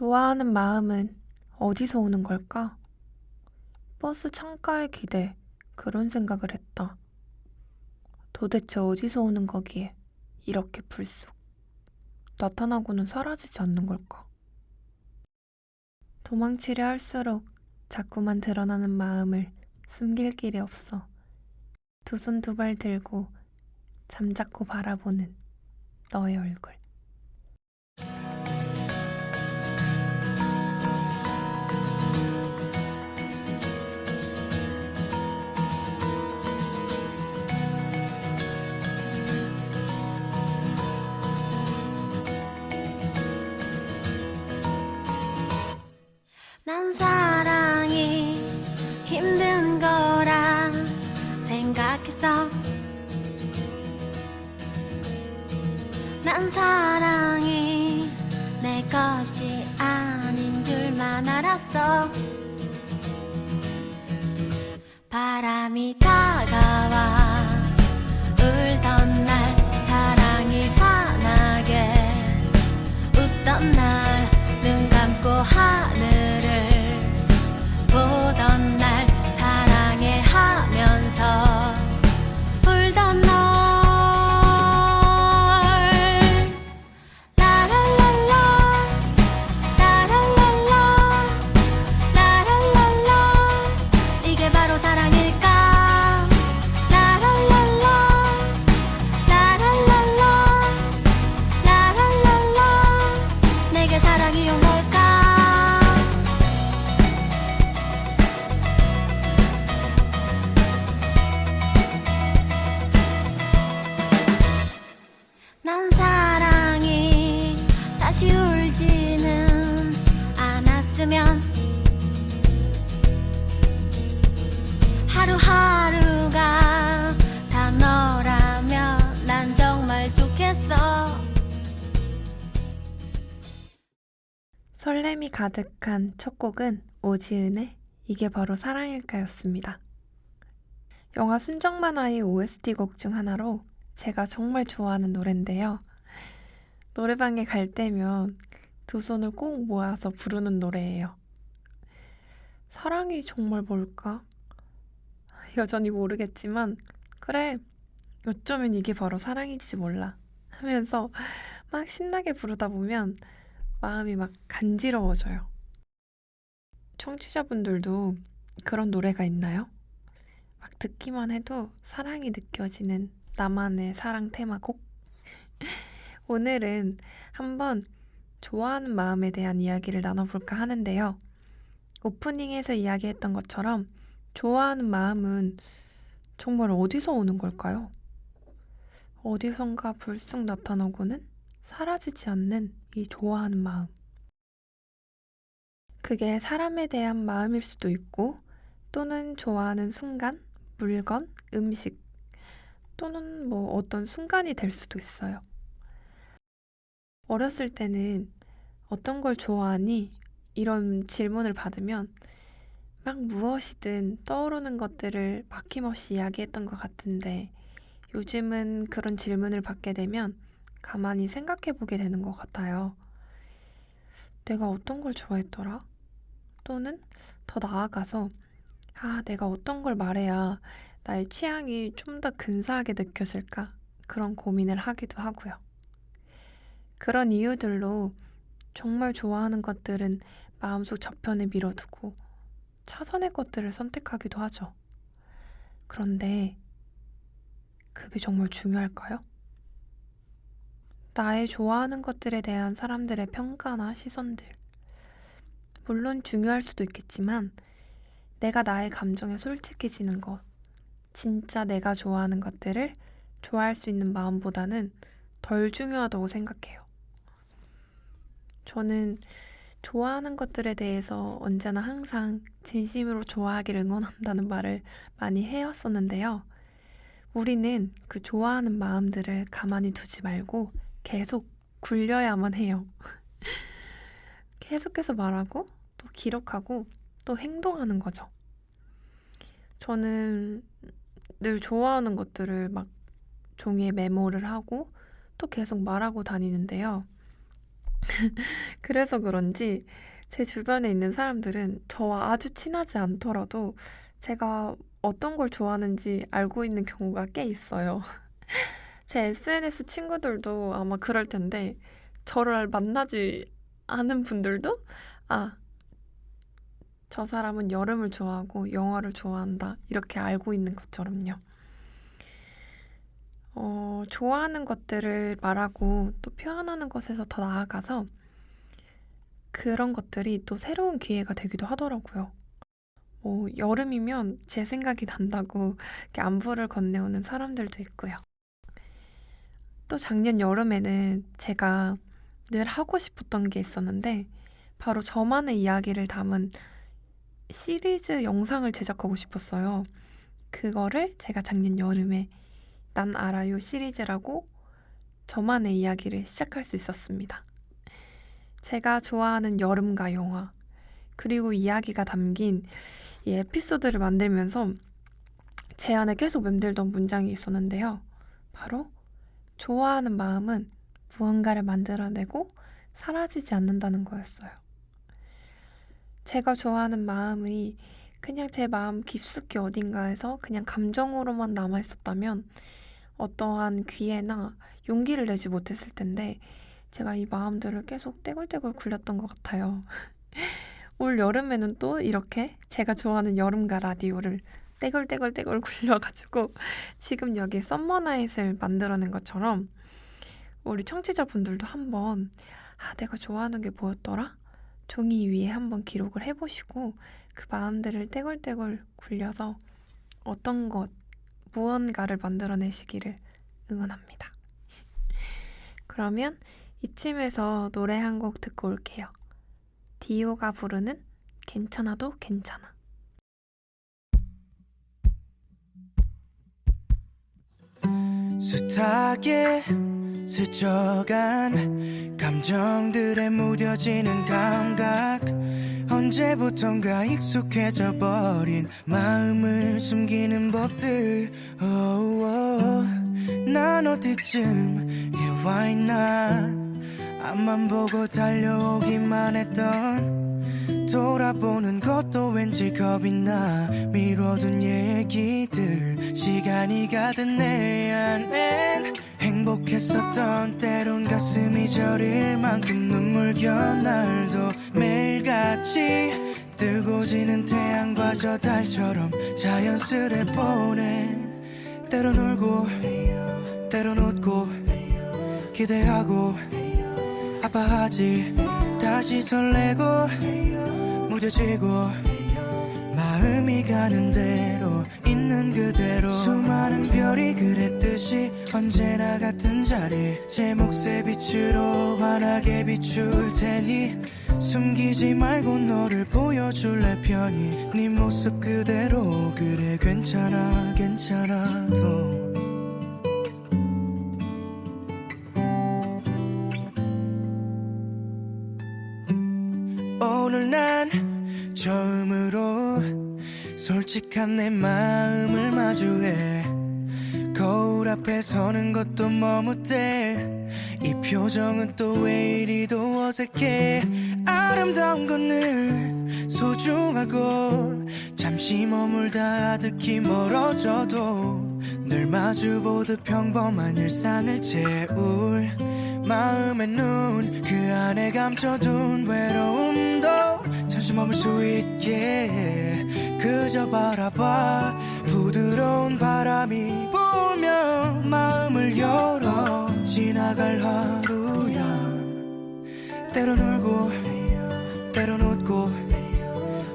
좋아하는 마음은 어디서 오는 걸까? 버스 창가에 기대 그런 생각을 했다. 도대체 어디서 오는 거기에 이렇게 불쑥 나타나고는 사라지지 않는 걸까? 도망치려 할수록 자꾸만 드러나는 마음을 숨길 길이 없어 두 손 두 발 들고 잠자코 바라보는 너의 얼굴. 난 사랑이 힘든 거라 생각했어. 난 사랑이 내 것이 아닌 줄만 알았어. 바람이 다가와 울던 날, 사랑이 환하게 웃던 날, 눈 감고 하늘을 보던 날, 사랑해 하면서 울던 널. 라랄랄라 라랄랄라 라랄랄라, 이게 바로 사랑일까? 라랄랄라 라랄랄라 라랄랄라, 내게 사랑이 온 걸까? 난 사랑이 다시 울지는 않았으면, 하루하루가 다 너라면 난 정말 좋겠어. 설렘이 가득한 첫 곡은 오지은의 이게 바로 사랑일까였습니다. 영화 순정만화의 OST 곡 중 하나로 제가 정말 좋아하는 노래인데요. 노래방에 갈 때면 두 손을 꼭 모아서 부르는 노래예요. 사랑이 정말 뭘까? 여전히 모르겠지만 그래, 어쩌면 이게 바로 사랑일지 몰라 하면서 막 신나게 부르다 보면 마음이 막 간지러워져요. 청취자분들도 그런 노래가 있나요? 막 듣기만 해도 사랑이 느껴지는 나만의 사랑 테마곡? 오늘은 한번 좋아하는 마음에 대한 이야기를 나눠볼까 하는데요. 오프닝에서 이야기했던 것처럼 좋아하는 마음은 정말 어디서 오는 걸까요? 어디선가 불쑥 나타나고는 사라지지 않는 이 좋아하는 마음. 그게 사람에 대한 마음일 수도 있고, 또는 좋아하는 순간, 물건, 음식, 또는 뭐 어떤 순간이 될 수도 있어요. 어렸을 때는 어떤 걸 좋아하니? 이런 질문을 받으면 막 무엇이든 떠오르는 것들을 막힘없이 이야기했던 것 같은데, 요즘은 그런 질문을 받게 되면 가만히 생각해 보게 되는 것 같아요. 내가 어떤 걸 좋아했더라? 또는 더 나아가서 내가 어떤 걸 말해야 나의 취향이 좀 더 근사하게 느껴질까? 그런 고민을 하기도 하고요. 그런 이유들로 정말 좋아하는 것들은 마음속 저편에 밀어두고 차선의 것들을 선택하기도 하죠. 그런데 그게 정말 중요할까요? 나의 좋아하는 것들에 대한 사람들의 평가나 시선들, 물론 중요할 수도 있겠지만 내가 나의 감정에 솔직해지는 것, 진짜 내가 좋아하는 것들을 좋아할 수 있는 마음보다는 덜 중요하다고 생각해요. 저는 좋아하는 것들에 대해서 언제나 항상 진심으로 좋아하길 응원한다는 말을 많이 해왔었는데요. 우리는 그 좋아하는 마음들을 가만히 두지 말고 계속 굴려야만 해요. 계속해서 말하고 또 기록하고 또 행동하는 거죠. 저는 늘 좋아하는 것들을 막 종이에 메모를 하고 또 계속 말하고 다니는데요. 그래서 그런지 제 주변에 있는 사람들은 저와 아주 친하지 않더라도 제가 어떤 걸 좋아하는지 알고 있는 경우가 꽤 있어요. 제 SNS 친구들도 아마 그럴 텐데 저를 만나지 않은 분들도 아, 저 사람은 여름을 좋아하고 영화를 좋아한다. 이렇게 알고 있는 것처럼요. 좋아하는 것들을 말하고 또 표현하는 것에서 더 나아가서 그런 것들이 또 새로운 기회가 되기도 하더라고요. 여름이면 제 생각이 난다고 이렇게 안부를 건네오는 사람들도 있고요. 또 작년 여름에는 제가 늘 하고 싶었던 게 있었는데 바로 저만의 이야기를 담은 시리즈 영상을 제작하고 싶었어요. 그거를 제가 작년 여름에 난 알아요 시리즈라고 저만의 이야기를 시작할 수 있었습니다. 제가 좋아하는 여름과 영화, 그리고 이야기가 담긴 이 에피소드를 만들면서 제 안에 계속 맴돌던 문장이 있었는데요. 바로 좋아하는 마음은 무언가를 만들어내고 사라지지 않는다는 거였어요. 제가 좋아하는 마음이 그냥 제 마음 깊숙이 어딘가에서 그냥 감정으로만 남아있었다면 어떠한 기회나 용기를 내지 못했을 텐데 제가 이 마음들을 계속 떼굴떼굴 굴렸던 것 같아요. 올 여름에는 또 이렇게 제가 좋아하는 여름가 라디오를 떼굴떼굴떼굴 굴려가지고 지금 여기 썸머나잇을 만들어낸 것처럼 우리 청취자분들도 한번 내가 좋아하는 게 뭐였더라? 종이 위에 한번 기록을 해보시고 그 마음들을 떼굴떼굴 굴려서 어떤 것, 무언가를 만들어내시기를 응원합니다. 그러면 이쯤에서 노래 한 곡 듣고 올게요. 디오가 부르는 괜찮아도 괜찮아. 숱하게 스쳐간 감정들에 무뎌지는 감각 언제부턴가 익숙해져 버린 마음을 숨기는 법들 난 어디쯤 와 있나 앞만 보고 달려오기만 했던 돌아보는 것도 왠지 겁이 나 미뤄둔 얘기들 시간이 가든 내 안엔 행복했었던 때론 가슴이 저릴 만큼 눈물겨운 날도 매일같이 뜨고 지는 태양과 저 달처럼 자연스레 보내 때론 울고 때론 웃고 기대하고 아파하지 다시 설레고 무뎌지고 마음이 가는 대로 있는 그대로 수많은 별이 그랬듯이 언제나 같은 자리 제 몫의 빛으로 환하게 비출 테니 숨기지 말고 너를 보여줄래 편히 네 모습 그대로 그래 괜찮아 괜찮아도 오늘 난 처음으로 솔직한 내 마음을 마주해 거울 앞에 서는 것도 머뭇대 이 표정은 또 왜 이리도 어색해 아름다운 건 늘 소중하고 잠시 머물다 아득히 멀어져도 늘 마주보듯 평범한 일상을 채울 마음의 눈 그 안에 감춰둔 외로움도 잠시 머물 수 있게 그저 바라봐 부드러운 바람이 불며 마음을 열어 지나갈 하루야 때론 울고 때론 웃고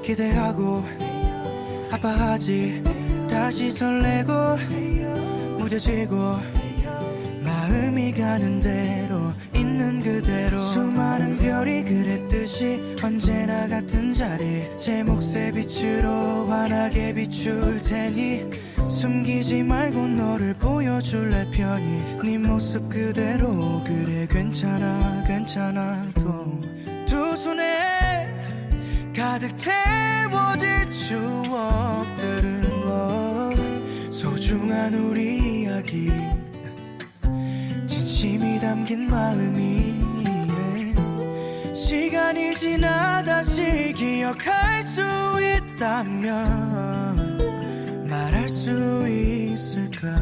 기대하고 아파하지 다시 설레고 무뎌지고 마음이 가는 대로 있는 그대로 수많은 별이 그랬듯이 언제나 같은 자리 제 몫의 빛으로 환하게 비출 테니 숨기지 말고 너를 보여줄래 편히 네 모습 그대로 그래 괜찮아 괜찮아도 두 손에 가득 채워질 추억들은 소중한 우리 이야기 진심이 담긴 마음이 시간이 지나 다시 기억할 수 있다면 말할 수 있을까?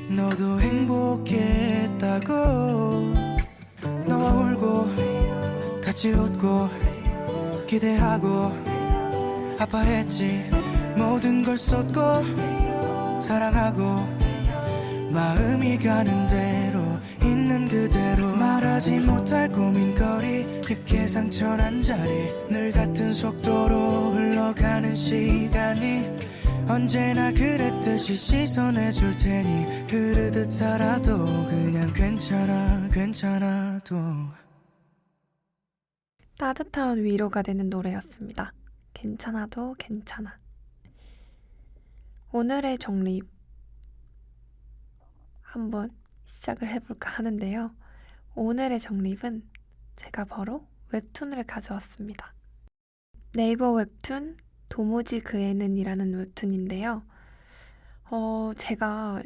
너도 행복했다고. 너와 울고 같이 웃고 기대하고 아파했지. 모든 걸 쏟고 사랑하고 마음이 가는 대로 있는 그대로 말하지 못할 고민거리 깊게 상처난 자리 늘 같은 속도로 흘러가는 시간이 언제나 그랬듯이 시선해 줄 테니 흐르듯 살아도 그냥 괜찮아 괜찮아도. 따뜻한 위로가 되는 노래였습니다. 괜찮아도 괜찮아. 오늘의 정립 한번 시작을 해볼까 하는데요. 오늘의 정립은 제가 바로 웹툰을 가져왔습니다. 네이버 웹툰 도무지 그 애는 이라는 웹툰인데요. 제가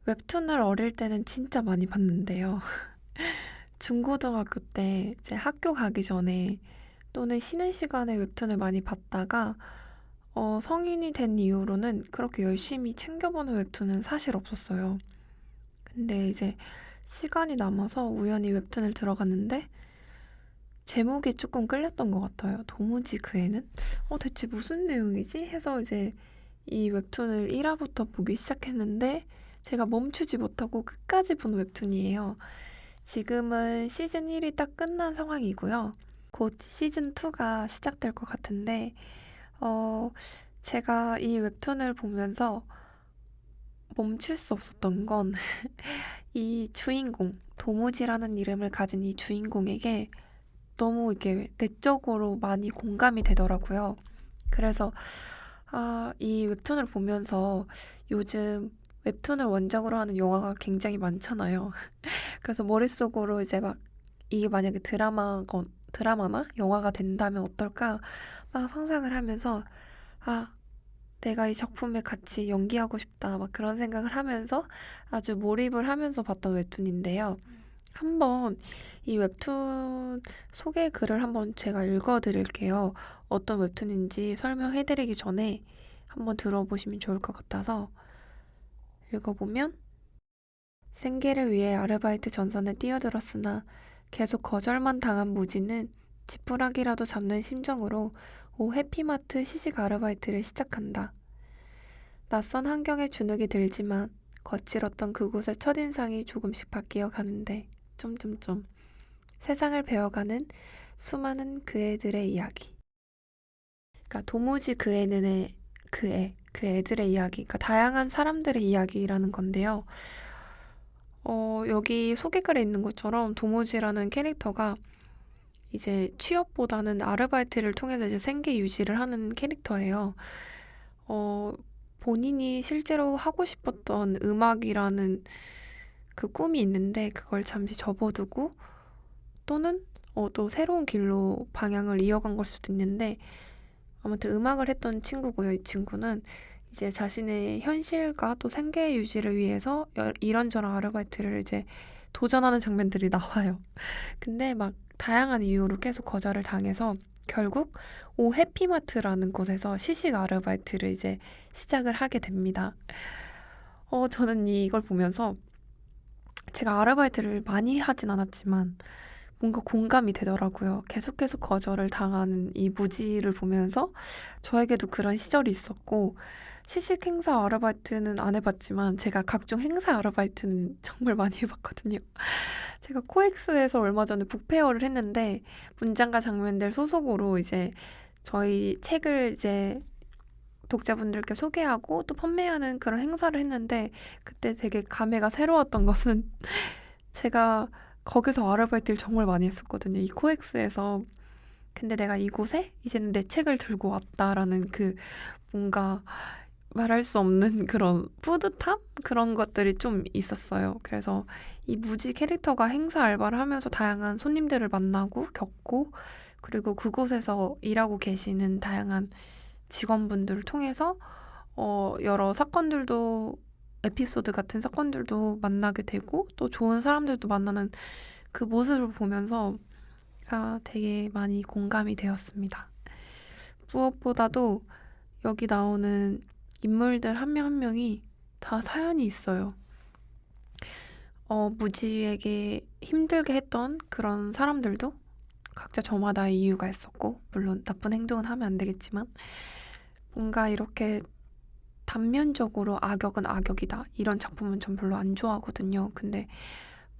웹툰을 어릴 때는 진짜 많이 봤는데요. 중고등학교 때 이제 학교 가기 전에 또는 쉬는 시간에 웹툰을 많이 봤다가 성인이 된 이후로는 그렇게 열심히 챙겨보는 웹툰은 사실 없었어요. 근데 이제 시간이 남아서 우연히 웹툰을 들어갔는데 제목이 조금 끌렸던 것 같아요. 도무지 그 애는? 대체 무슨 내용이지? 해서 이제 이 웹툰을 1화부터 보기 시작했는데 제가 멈추지 못하고 끝까지 본 웹툰이에요. 지금은 시즌 1이 딱 끝난 상황이고요. 곧 시즌 2가 시작될 것 같은데 제가 이 웹툰을 보면서 멈출 수 없었던 건 이 주인공, 도무지라는 이름을 가진 이 주인공에게 너무 이게 내적으로 많이 공감이 되더라고요. 그래서 이 웹툰을 보면서 요즘 웹툰을 원작으로 하는 영화가 굉장히 많잖아요. 그래서 머릿속으로 이제 막 이게 만약에 드라마나 영화가 된다면 어떨까 막 상상을 하면서 내가 이 작품에 같이 연기하고 싶다 막 그런 생각을 하면서 아주 몰입을 하면서 봤던 웹툰인데요. 한번 이 웹툰 소개 글을 한번 제가 읽어드릴게요. 어떤 웹툰인지 설명해드리기 전에 한번 들어보시면 좋을 것 같아서 읽어보면 생계를 위해 아르바이트 전선에 뛰어들었으나 계속 거절만 당한 무지는 지푸라기라도 잡는 심정으로 해피마트 시식 아르바이트를 시작한다. 낯선 환경에 주눅이 들지만 거칠었던 그곳의 첫인상이 조금씩 바뀌어 가는데 세상을 배워가는 수많은 그 애들의 이야기. 그러니까 도무지 그 애는 그 애들의 이야기. 그러니까 다양한 사람들의 이야기라는 건데요. 여기 소개글에 있는 것처럼 도무지라는 캐릭터가 이제 취업보다는 아르바이트를 통해서 이제 생계 유지를 하는 캐릭터예요. 본인이 실제로 하고 싶었던 음악이라는 그 꿈이 있는데 그걸 잠시 접어두고 또는 또 새로운 길로 방향을 이어간 걸 수도 있는데 아무튼 음악을 했던 친구고요. 이 친구는 이제 자신의 현실과 또 생계 유지를 위해서 이런저런 아르바이트를 이제 도전하는 장면들이 나와요. 근데 막 다양한 이유로 계속 거절을 당해서 결국 해피마트라는 곳에서 시식 아르바이트를 이제 시작을 하게 됩니다. 저는 이걸 보면서 제가 아르바이트를 많이 하진 않았지만 뭔가 공감이 되더라고요. 계속 거절을 당하는 이 무지를 보면서 저에게도 그런 시절이 있었고 시식 행사 아르바이트는 안 해봤지만 제가 각종 행사 아르바이트는 정말 많이 해봤거든요. 제가 코엑스에서 얼마 전에 북페어를 했는데 문장과 장면들 소속으로 이제 저희 책을 이제 독자분들께 소개하고 또 판매하는 그런 행사를 했는데 그때 되게 감회가 새로웠던 것은 제가 거기서 아르바이트를 정말 많이 했었거든요. 이 코엑스에서. 근데 내가 이곳에 이제는 내 책을 들고 왔다라는 그 뭔가 말할 수 없는 그런 뿌듯함? 그런 것들이 좀 있었어요. 그래서 이 무지 캐릭터가 행사 알바를 하면서 다양한 손님들을 만나고 겪고 그리고 그곳에서 일하고 계시는 다양한 직원분들을 통해서 여러 사건들도 에피소드 같은 사건들도 만나게 되고 또 좋은 사람들도 만나는 그 모습을 보면서 되게 많이 공감이 되었습니다. 무엇보다도 여기 나오는 인물들 한 명 한 명이 다 사연이 있어요. 무지에게 힘들게 했던 그런 사람들도 각자 저마다의 이유가 있었고, 물론 나쁜 행동은 하면 안 되겠지만, 뭔가 이렇게 단면적으로 악역은 악역이다, 이런 작품은 전 별로 안 좋아하거든요. 근데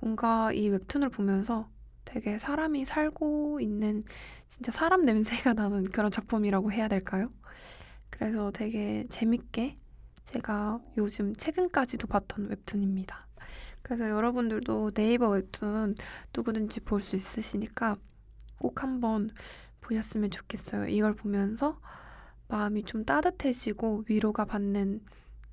뭔가 이 웹툰을 보면서 되게 사람이 살고 있는, 진짜 사람 냄새가 나는 그런 작품이라고 해야 될까요? 그래서 되게 재밌게 제가 요즘 최근까지도 봤던 웹툰입니다. 그래서 여러분들도 네이버 웹툰 누구든지 볼 수 있으시니까 꼭 한번 보셨으면 좋겠어요. 이걸 보면서 마음이 좀 따뜻해지고 위로가 받는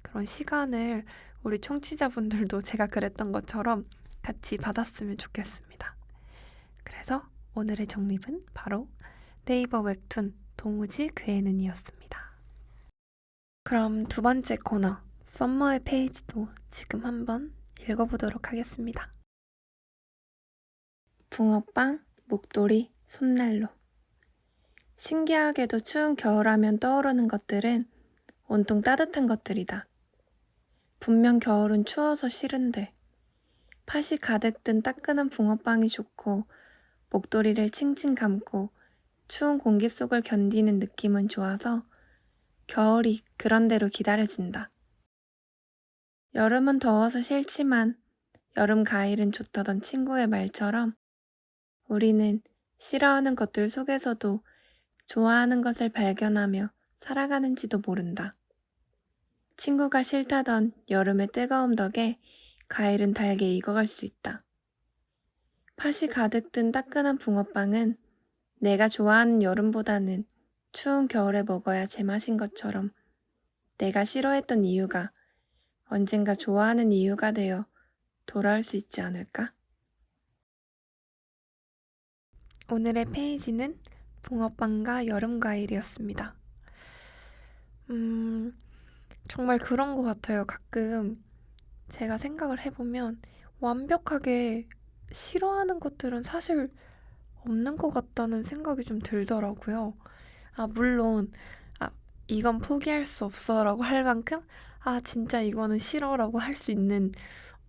그런 시간을 우리 청취자분들도 제가 그랬던 것처럼 같이 받았으면 좋겠습니다. 그래서 오늘의 정립은 바로 네이버 웹툰 도무지 그 애는 이었습니다. 그럼 두 번째 코너 썸머의 페이지도 지금 한번 읽어보도록 하겠습니다. 붕어빵, 목도리, 손난로. 신기하게도 추운 겨울하면 떠오르는 것들은 온통 따뜻한 것들이다. 분명 겨울은 추워서 싫은데 팥이 가득 든 따끈한 붕어빵이 좋고 목도리를 칭칭 감고 추운 공기 속을 견디는 느낌은 좋아서 겨울이 그런대로 기다려진다. 여름은 더워서 싫지만 여름 가을은 좋다던 친구의 말처럼 우리는 싫어하는 것들 속에서도 좋아하는 것을 발견하며 살아가는지도 모른다. 친구가 싫다던 여름의 뜨거움 덕에 가을은 달게 익어갈 수 있다. 팥이 가득 든 따끈한 붕어빵은 내가 좋아하는 여름보다는 추운 겨울에 먹어야 제맛인 것처럼 내가 싫어했던 이유가 언젠가 좋아하는 이유가 되어 돌아올 수 있지 않을까? 오늘의 페이지는 붕어빵과 여름 과일이었습니다. 정말 그런 것 같아요. 가끔 제가 생각을 해보면 완벽하게 싫어하는 것들은 사실 없는 것 같다는 생각이 좀 들더라고요. 물론 이건 포기할 수 없어라고 할 만큼 진짜 이거는 싫어라고 할 수 있는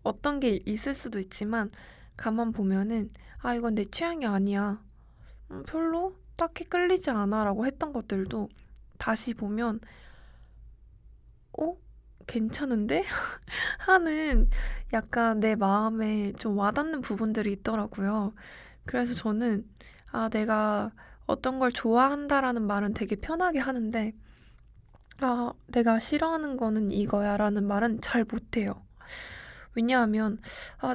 어떤 게 있을 수도 있지만 가만 보면은 이건 내 취향이 아니야. 별로 딱히 끌리지 않아라고 했던 것들도 다시 보면 괜찮은데? 하는 약간 내 마음에 좀 와닿는 부분들이 있더라고요. 그래서 저는 내가 어떤 걸 좋아한다라는 말은 되게 편하게 하는데 내가 싫어하는 거는 이거야 라는 말은 잘 못해요. 왜냐하면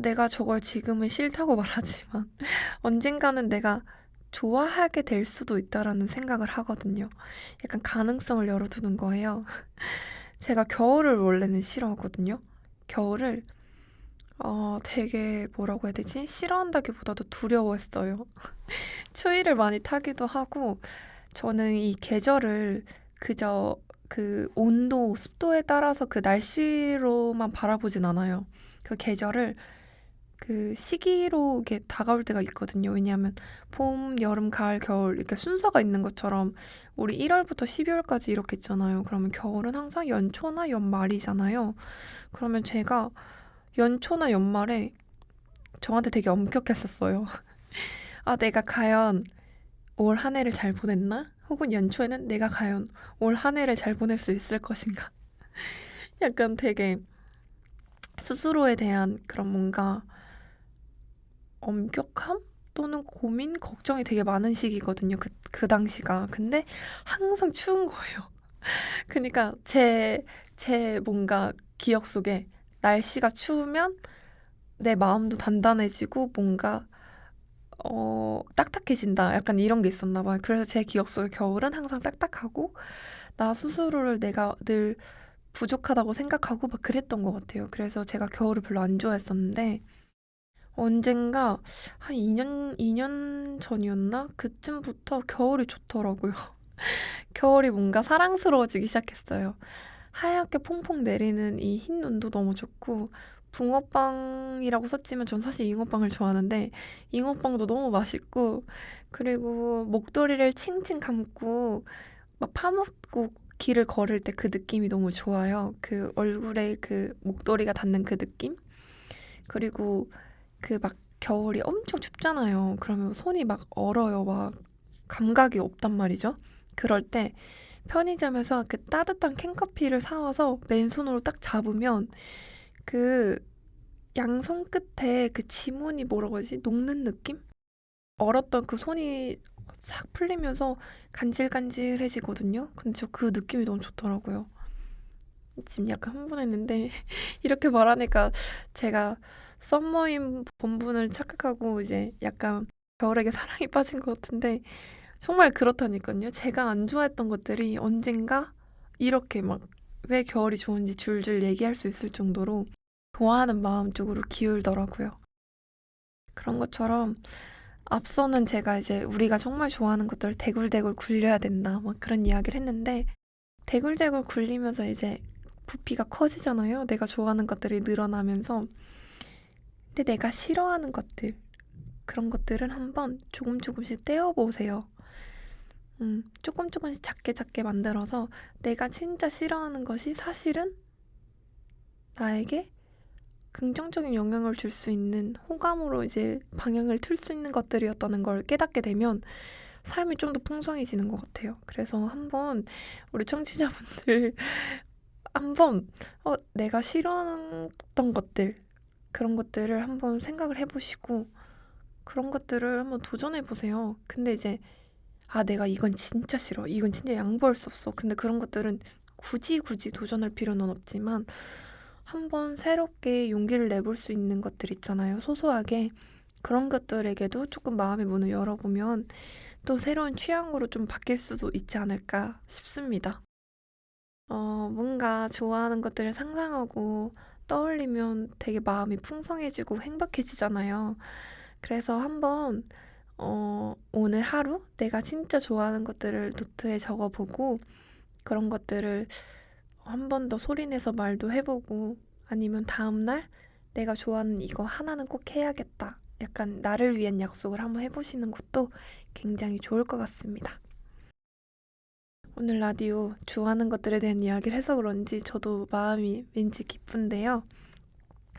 내가 저걸 지금은 싫다고 말하지만 언젠가는 내가 좋아하게 될 수도 있다라는 생각을 하거든요. 약간 가능성을 열어두는 거예요. 제가 겨울을 원래는 싫어하거든요. 겨울을 되게 뭐라고 해야 되지? 싫어한다기보다도 두려워했어요. 추위를 많이 타기도 하고 저는 이 계절을 그저 그 온도, 습도에 따라서 그 날씨로만 바라보진 않아요. 그 계절을 그 시기로 이게 다가올 때가 있거든요. 왜냐하면 봄, 여름, 가을, 겨울 이렇게 순서가 있는 것처럼 우리 1월부터 12월까지 이렇게 있잖아요. 그러면 겨울은 항상 연초나 연말이잖아요. 그러면 제가 연초나 연말에 저한테 되게 엄격했었어요. 내가 과연 올 한 해를 잘 보냈나? 혹은 연초에는 내가 과연 올 한 해를 잘 보낼 수 있을 것인가? 약간 되게 스스로에 대한 그런 뭔가 엄격함? 또는 고민, 걱정이 되게 많은 시기거든요. 그 당시가. 근데 항상 추운 거예요. 그러니까 제 뭔가 기억 속에 날씨가 추우면 내 마음도 단단해지고 뭔가 딱딱해진다. 약간 이런 게 있었나 봐요. 그래서 제 기억 속에 겨울은 항상 딱딱하고 나 스스로를 내가 늘 부족하다고 생각하고 막 그랬던 것 같아요. 그래서 제가 겨울을 별로 안 좋아했었는데 언젠가 한 2년 전이었나? 그쯤부터 겨울이 좋더라고요. 겨울이 뭔가 사랑스러워지기 시작했어요. 하얗게 퐁퐁 내리는 이 흰 눈도 너무 좋고 붕어빵이라고 썼지만 전 사실 잉어빵을 좋아하는데 잉어빵도 너무 맛있고 그리고 목도리를 칭칭 감고 막 파묻고 길을 걸을 때 그 느낌이 너무 좋아요. 그 얼굴에 그 목도리가 닿는 그 느낌? 그리고 그 막 겨울이 엄청 춥잖아요. 그러면 손이 막 얼어요. 막 감각이 없단 말이죠. 그럴 때 편의점에서 그 따뜻한 캔커피를 사와서 맨손으로 딱 잡으면 그 양손 끝에 그 지문이 뭐라고 하지? 녹는 느낌? 얼었던 그 손이 싹 풀리면서 간질간질해지거든요. 근데 저 그 느낌이 너무 좋더라고요. 지금 약간 흥분했는데 이렇게 말하니까 제가 썸머인 본분을 착각하고 이제 약간 겨울에게 사랑에 빠진 것 같은데 정말 그렇다니까요. 제가 안 좋아했던 것들이 언젠가 이렇게 막 왜 겨울이 좋은지 줄줄 얘기할 수 있을 정도로 좋아하는 마음 쪽으로 기울더라고요. 그런 것처럼 앞서는 제가 이제 우리가 정말 좋아하는 것들을 대굴대굴 굴려야 된다 막 그런 이야기를 했는데 대굴대굴 굴리면서 이제 부피가 커지잖아요. 내가 좋아하는 것들이 늘어나면서 근데 내가 싫어하는 것들 그런 것들은 한번 조금씩 떼어보세요. 조금씩 작게 작게 만들어서 내가 진짜 싫어하는 것이 사실은 나에게 긍정적인 영향을 줄 수 있는 호감으로 이제 방향을 틀 수 있는 것들이었다는 걸 깨닫게 되면 삶이 좀 더 풍성해지는 것 같아요. 그래서 한번 우리 청취자분들 한번 내가 싫어했던 것들 그런 것들을 한번 생각을 해보시고 그런 것들을 한번 도전해보세요. 근데 이제 내가 이건 진짜 싫어. 이건 진짜 양보할 수 없어. 근데 그런 것들은 굳이 도전할 필요는 없지만 한번 새롭게 용기를 내볼 수 있는 것들 있잖아요. 소소하게. 그런 것들에게도 조금 마음의 문을 열어보면 또 새로운 취향으로 좀 바뀔 수도 있지 않을까 싶습니다. 뭔가 좋아하는 것들을 상상하고 떠올리면 되게 마음이 풍성해지고 행복해지잖아요. 그래서 한번 오늘 하루 내가 진짜 좋아하는 것들을 노트에 적어보고 그런 것들을 한 번 더 소리내서 말도 해보고 아니면 다음날 내가 좋아하는 이거 하나는 꼭 해야겠다. 약간 나를 위한 약속을 한번 해보시는 것도 굉장히 좋을 것 같습니다. 오늘 라디오 좋아하는 것들에 대한 이야기를 해서 그런지 저도 마음이 왠지 기쁜데요.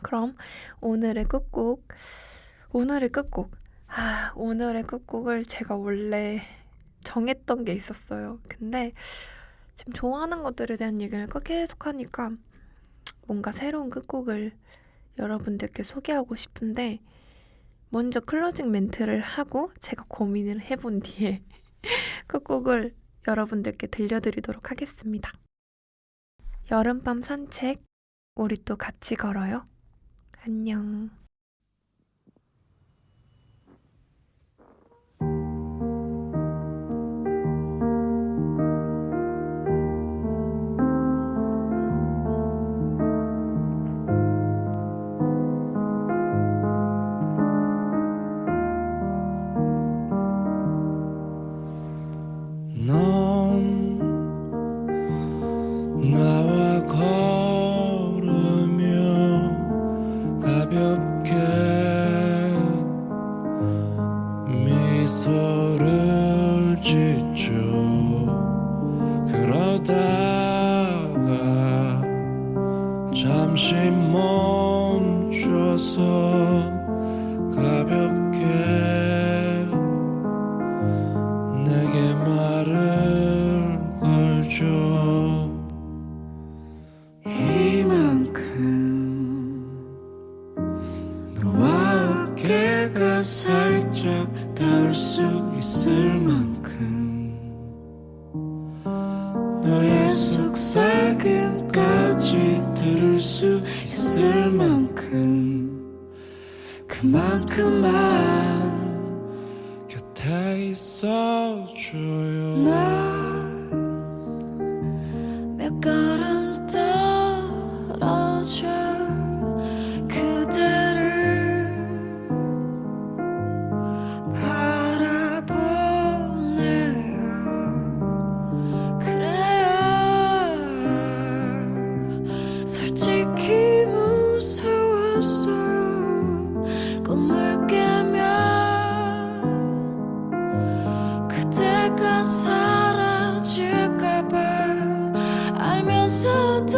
그럼 오늘의 끝곡 오늘의 끝곡을 제가 원래 정했던 게 있었어요. 근데 지금 좋아하는 것들에 대한 얘기를 계속 하니까 뭔가 새로운 끝곡을 여러분들께 소개하고 싶은데 먼저 클로징 멘트를 하고 제가 고민을 해본 뒤에 끝곡을 여러분들께 들려드리도록 하겠습니다. 여름밤 산책 우리 또 같이 걸어요. 안녕. 넌 나와 걸으며 가볍게 미소를 짓죠. 그러다가 잠시 멈춰서 가볍게 내게 말을 걸죠. 이만큼 너와 어깨가 살짝 닿을 수 있을 만큼 너의 속삭임까지 들을 수 있을 만큼 그만큼만 곁에 있어줘요. 몇 걸음 떨어져 그대를 바라보네요. 그래요 솔직히 무서워 있어도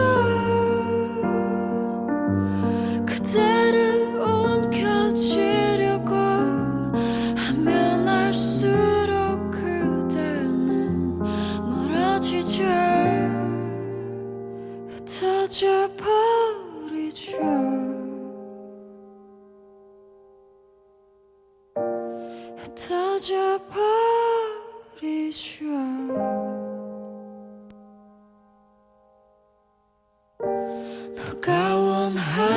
그대를 움켜쥐려고 하면 할수록 그대는 멀어지죠. 흩어져 버리죠. 흩어져 버리죠. 너가 원한다면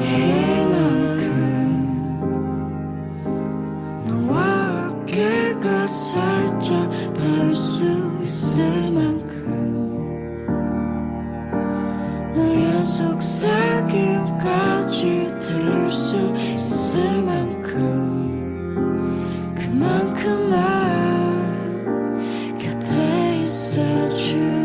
이만큼 너와 어깨가 살짝 닿을 수 있을 만큼 너의 속삭임까지 들을 수 있을 만큼 그만큼만 곁에 있어줄래.